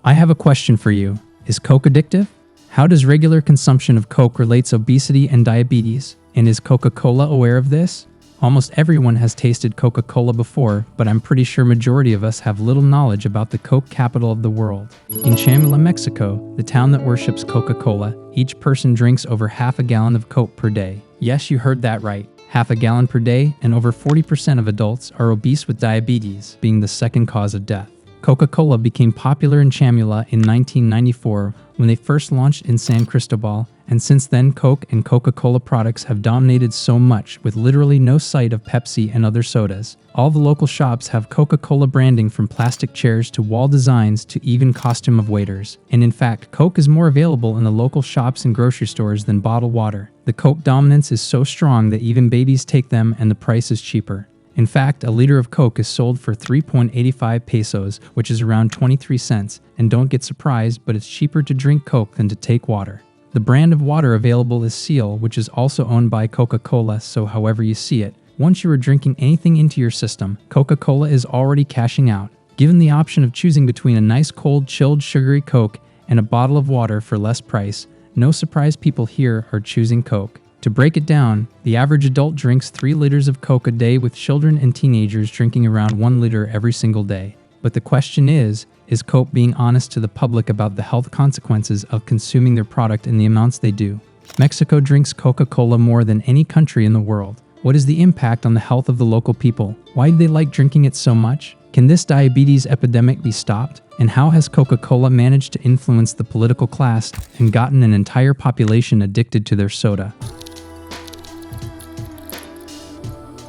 I have a question for you. Is Coke addictive? How does regular consumption of Coke relate to obesity and diabetes? And is Coca-Cola aware of this? Almost everyone has tasted Coca-Cola before, but I'm pretty sure majority of us have little knowledge about the Coke capital of the world. In Chamula, Mexico, the town that worships Coca-Cola, each person drinks over half a gallon of Coke per day. Yes, you heard that right. Half a gallon per day, and over 40% of adults are obese, with diabetes being the second cause of death. Coca-Cola became popular in Chamula in 1994 when they first launched in San Cristobal, and since then Coke and Coca-Cola products have dominated so much, with literally no sight of Pepsi and other sodas. All the local shops have Coca-Cola branding, from plastic chairs to wall designs to even costume of waiters. And in fact, Coke is more available in the local shops and grocery stores than bottled water. The Coke dominance is so strong that even babies take them, and the price is cheaper. In fact, a liter of Coke is sold for 3.85 pesos, which is around 23 cents, and don't get surprised, but it's cheaper to drink Coke than to take water. The brand of water available is Seal, which is also owned by Coca-Cola, so however you see it, once you are drinking anything into your system, Coca-Cola is already cashing out. Given the option of choosing between a nice cold chilled sugary Coke and a bottle of water for less price, no surprise people here are choosing Coke. To break it down, the average adult drinks 3 liters of Coke a day, with children and teenagers drinking around 1 liter every single day. But the question is Coke being honest to the public about the health consequences of consuming their product in the amounts they do? Mexico drinks Coca-Cola more than any country in the world. What is the impact on the health of the local people? Why do they like drinking it so much? Can this diabetes epidemic be stopped? And how has Coca-Cola managed to influence the political class and gotten an entire population addicted to their soda?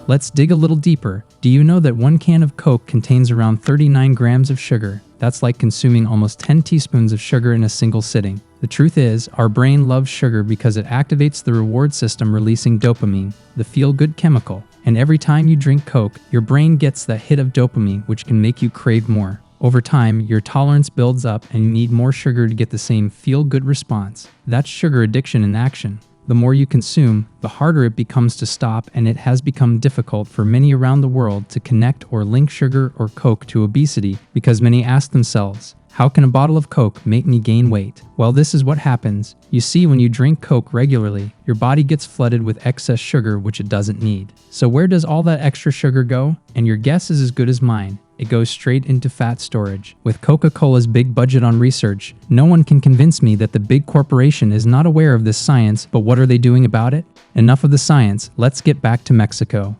Let's dig a little deeper. Do you know that 1 can of Coke contains around 39 grams of sugar? That's like consuming almost 10 teaspoons of sugar in a single sitting. The truth is, our brain loves sugar because it activates the reward system, releasing dopamine, the feel-good chemical. And every time you drink Coke, your brain gets that hit of dopamine, which can make you crave more. Over time, your tolerance builds up and you need more sugar to get the same feel-good response. That's sugar addiction in action. The more you consume, the harder it becomes to stop, and it has become difficult for many around the world to connect or link sugar or Coke to obesity, because many ask themselves, how can a bottle of Coke make me gain weight? Well, this is what happens. You see, when you drink Coke regularly, your body gets flooded with excess sugar, which it doesn't need. So where does all that extra sugar go? And your guess is as good as mine. It goes straight into fat storage. With Coca-Cola's big budget on research, no one can convince me that the big corporation is not aware of this science, but what are they doing about it? Enough of the science, let's get back to Mexico.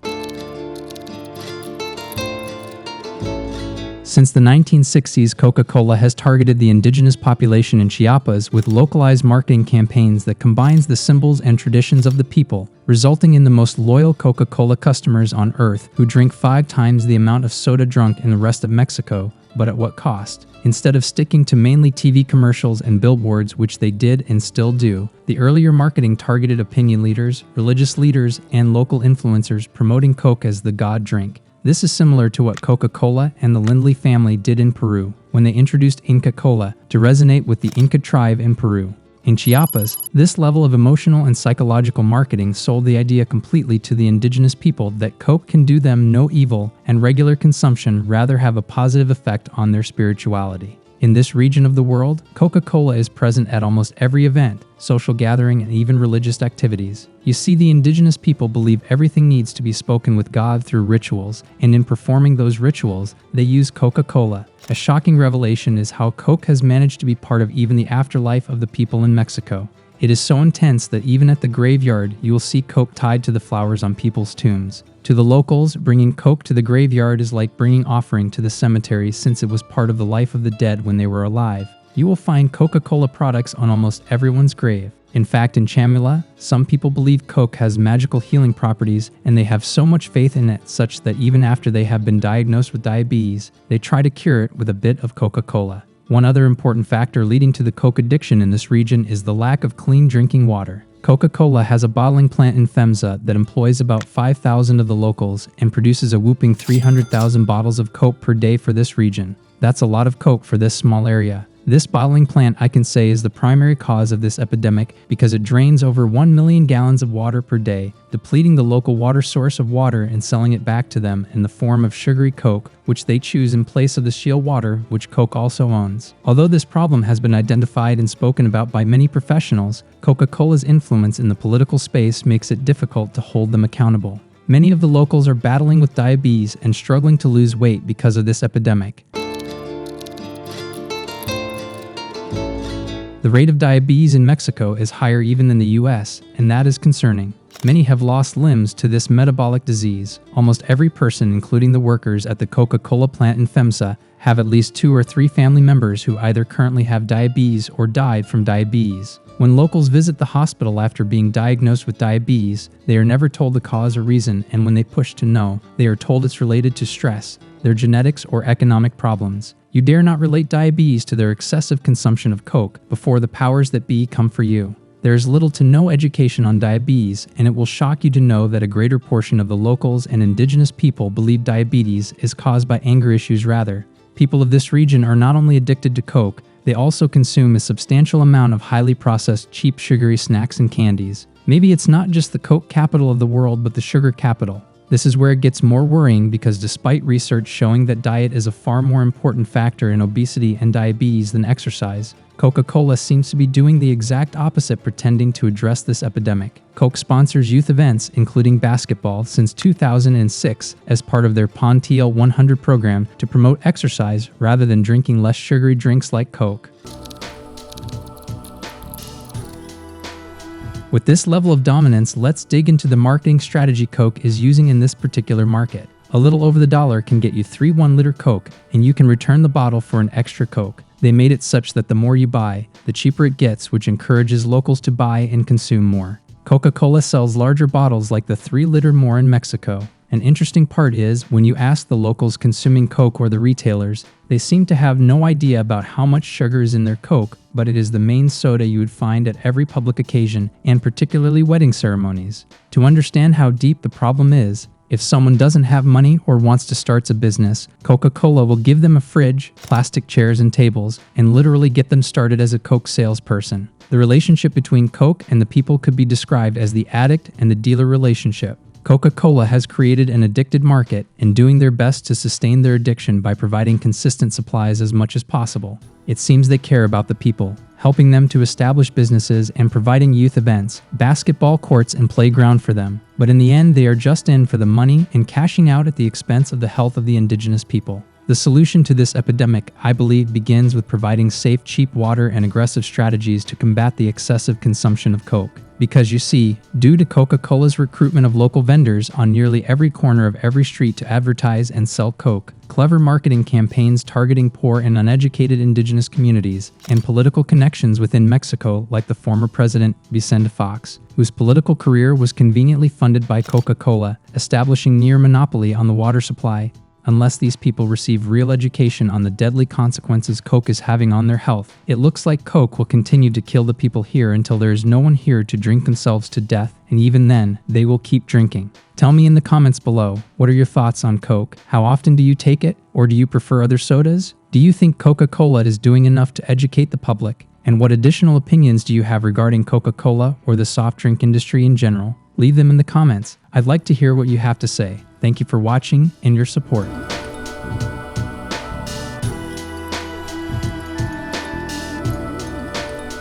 Since the 1960s, Coca-Cola has targeted the indigenous population in Chiapas with localized marketing campaigns that combines the symbols and traditions of the people, resulting in the most loyal Coca-Cola customers on earth, who drink 5 times the amount of soda drunk in the rest of Mexico. But at what cost? Instead of sticking to mainly TV commercials and billboards, which they did and still do, the earlier marketing targeted opinion leaders, religious leaders, and local influencers, promoting Coke as the god drink. This is similar to what Coca-Cola and the Lindley family did in Peru when they introduced Inca Cola to resonate with the Inca tribe in Peru. In Chiapas, this level of emotional and psychological marketing sold the idea completely to the indigenous people that Coke can do them no evil, and regular consumption rather have a positive effect on their spirituality. In this region of the world, Coca-Cola is present at almost every event, social gathering, and even religious activities. You see, the indigenous people believe everything needs to be spoken with God through rituals, and in performing those rituals, they use Coca-Cola. A shocking revelation is how Coke has managed to be part of even the afterlife of the people in Mexico. It is so intense that even at the graveyard, you will see Coke tied to the flowers on people's tombs. To the locals, bringing Coke to the graveyard is like bringing offering to the cemetery, since it was part of the life of the dead when they were alive. You will find Coca-Cola products on almost everyone's grave. In fact, in Chamula, some people believe Coke has magical healing properties, and they have so much faith in it such that even after they have been diagnosed with diabetes, they try to cure it with a bit of Coca-Cola. One other important factor leading to the Coke addiction in this region is the lack of clean drinking water. Coca-Cola has a bottling plant in FEMSA that employs about 5,000 of the locals and produces a whopping 300,000 bottles of Coke per day for this region. That's a lot of Coke for this small area. This bottling plant, I can say, is the primary cause of this epidemic because it drains over 1 million gallons of water per day, depleting the local water source of water and selling it back to them in the form of sugary Coke, which they choose in place of the Shield water, which Coke also owns. Although this problem has been identified and spoken about by many professionals, Coca-Cola's influence in the political space makes it difficult to hold them accountable. Many of the locals are battling with diabetes and struggling to lose weight because of this epidemic. The rate of diabetes in Mexico is higher even than the US, and that is concerning. Many have lost limbs to this metabolic disease. Almost every person, including the workers at the Coca-Cola plant in FEMSA, have at least 2 or 3 family members who either currently have diabetes or died from diabetes. When locals visit the hospital after being diagnosed with diabetes, they are never told the cause or reason, and when they push to know, they are told it's related to stress, their genetics, or economic problems. You dare not relate diabetes to their excessive consumption of Coke before the powers that be come for you. There is little to no education on diabetes, and it will shock you to know that a greater portion of the locals and indigenous people believe diabetes is caused by anger issues rather. People of this region are not only addicted to Coke, they also consume a substantial amount of highly processed, cheap, sugary snacks and candies. Maybe it's not just the Coke capital of the world, but the sugar capital. This is where it gets more worrying because despite research showing that diet is a far more important factor in obesity and diabetes than exercise, Coca-Cola seems to be doing the exact opposite, pretending to address this epidemic. Coke sponsors youth events, including basketball, since 2006 as part of their Pontiel 100 program to promote exercise rather than drinking less sugary drinks like Coke. With this level of dominance, let's dig into the marketing strategy Coke is using in this particular market. A little over the dollar can get you 3 1-liter Coke, and you can return the bottle for an extra Coke. They made it such that the more you buy, the cheaper it gets, which encourages locals to buy and consume more. Coca-Cola sells larger bottles like the 3-liter more in Mexico. An interesting part is, when you ask the locals consuming Coke or the retailers, they seem to have no idea about how much sugar is in their Coke, but it is the main soda you would find at every public occasion, and particularly wedding ceremonies. To understand how deep the problem is, if someone doesn't have money or wants to start a business, Coca-Cola will give them a fridge, plastic chairs and tables, and literally get them started as a Coke salesperson. The relationship between Coke and the people could be described as the addict and the dealer relationship. Coca-Cola has created an addicted market and doing their best to sustain their addiction by providing consistent supplies as much as possible. It seems they care about the people, helping them to establish businesses and providing youth events, basketball courts and playground for them. But in the end, they are just in for the money and cashing out at the expense of the health of the indigenous people. The solution to this epidemic, I believe, begins with providing safe, cheap water and aggressive strategies to combat the excessive consumption of Coke. Because you see, due to Coca-Cola's recruitment of local vendors on nearly every corner of every street to advertise and sell Coke, clever marketing campaigns targeting poor and uneducated indigenous communities, and political connections within Mexico like the former president Vicente Fox, whose political career was conveniently funded by Coca-Cola, establishing near monopoly on the water supply. Unless these people receive real education on the deadly consequences Coke is having on their health, it looks like Coke will continue to kill the people here until there is no one here to drink themselves to death, and even then, they will keep drinking. Tell me in the comments below, what are your thoughts on Coke? How often do you take it? Or do you prefer other sodas? Do you think Coca-Cola is doing enough to educate the public? And what additional opinions do you have regarding Coca-Cola or the soft drink industry in general? Leave them in the comments. I'd like to hear what you have to say. Thank you for watching and your support.